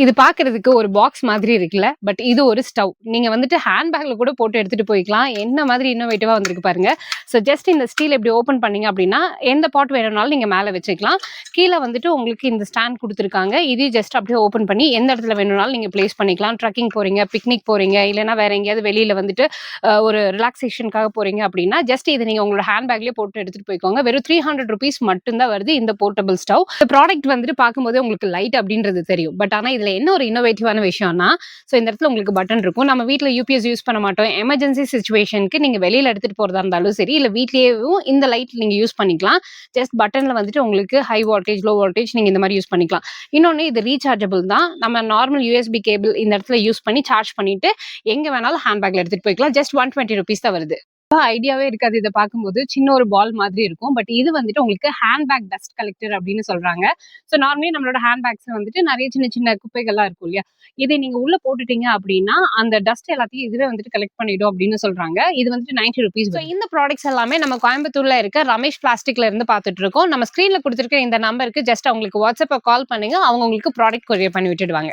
இது பார்க்கறதுக்கு ஒரு பாக்ஸ் மாதிரி இருக்குல்ல. பட் இது ஒரு ஸ்டவ். நீங்க வந்துட்டு ஹேண்ட் பேக்ல கூட போட்டு எடுத்துட்டு போய்க்கலாம். என்ன மாதிரி இன்னோவேட்டிவா வந்திருக்கு பாருங்க. ஸோ ஜஸ்ட் இந்த ஸ்டீல் இப்படி ஓப்பன் பண்ணீங்க அப்படின்னா, எந்த பாட் வேணும்னாலும் நீங்க மேல வச்சுக்கலாம். கீழ வந்துட்டு உங்களுக்கு இந்த ஸ்டாண்ட் குடுத்துருக்காங்க. இதையும் ஜஸ்ட் அப்படியே ஓப்பன் பண்ணி எந்த இடத்துல வேணும்னாலும் நீங்க பிளேஸ் பண்ணிக்கலாம். ட்ரெக்கிங் போறீங்க, பிக்னிக் போறீங்க, இல்லன்னா வேற எங்கேயாவது வெளியில வந்துட்டு ஒரு ரிலாக்சேஷனுக்காக போறீங்க அப்படின்னா, ஜஸ்ட் இத நீங்க உங்களோட ஹேண்ட் பேக்லயே போட்டு எடுத்துட்டு போய்க்கோங்க. வெறும் ₹300 மட்டும் தான் வருது இந்த போர்ட்டபிள் ஸ்டவ். இந்த ப்ராடக்ட் வந்துட்டு பார்க்கும்போதே உங்களுக்கு லைட் அப்படின்றது தெரியும். பட் ஆனா இதுல என்ன ஒரு இன்னோவேட்டிவான விஷயம்னா, சோ இந்த இடத்துல உங்களுக்கு பட்டன் இருக்கும். நம்ம வீட்ல யூபிஎஸ் யூஸ் பண்ண மாட்டோம். எமர்ஜென்சி சிச்சுவேஷனுக்கு நீங்க வெளியில எடுத்துட்டு போறதா இருந்தாலும் சரி, இல்ல வீட்லயேவும் இந்த லைட் நீங்க யூஸ் பண்ணிக்கலாம். ஜஸ்ட் பட்டன்ல வந்துட்டு உங்களுக்கு ஹை வோல்டேஜ், லோ வோல்டேஜ் நீங்க இந்த மாதிரி யூஸ் பண்ணிக்கலாம். இன்னொன்னு இது ரீசார்ஜபிள் தான். நம்ம நார்மல் யூஎஸ்பி கேபிள் இந்த இடத்துல யூஸ் பண்ணி சார்ஜ் பண்ணிட்டு எங்க வேணாலும் ஹேண்ட் பேக்ல எடுத்துட்டு போய்க்கலாம். ஜஸ்ட் ₹120 தான் வருது. ஐடியாவே இருக்காது இதை பார்க்கும்போது. சின்ன ஒரு பால் மாதிரி இருக்கும். பட் இது வந்துட்டு உங்களுக்கு ஹேண்ட் பேக் டஸ்ட் கலெக்டர் அப்படின்னு சொல்றாங்க. ஸோ நார்மலி நம்மளோட ஹேண்ட் பேக்ஸ்ல வந்துட்டு நிறைய சின்ன சின்ன குப்பைகள்லாம் இருக்கும் இல்லையா? இதை நீங்க உள்ள போட்டுட்டீங்க அப்படின்னா அந்த டஸ்ட் எல்லாத்தையும் இதுவே வந்துட்டு கலெக்ட் பண்ணிடும் அப்படின்னு சொல்றாங்க. இது வந்துட்டு ₹90. ஸோ இந்த ப்ராடக்ட்ஸ் எல்லாமே நம்ம கோயம்புத்தூர்ல இருக்க ரமேஷ் பிளாஸ்டிக்ல இருந்து பார்த்துட்டு இருக்கோம். நம்ம ஸ்கிரீன்ல கொடுத்துருக்க இந்த நம்பருக்கு ஜஸ்ட் அவங்களுக்கு வாட்ஸ்அப் கால் பண்ணுங்க. அவங்க உங்களுக்கு ப்ராடக்ட் கொரியர் பண்ணி விட்டுடுவாங்க.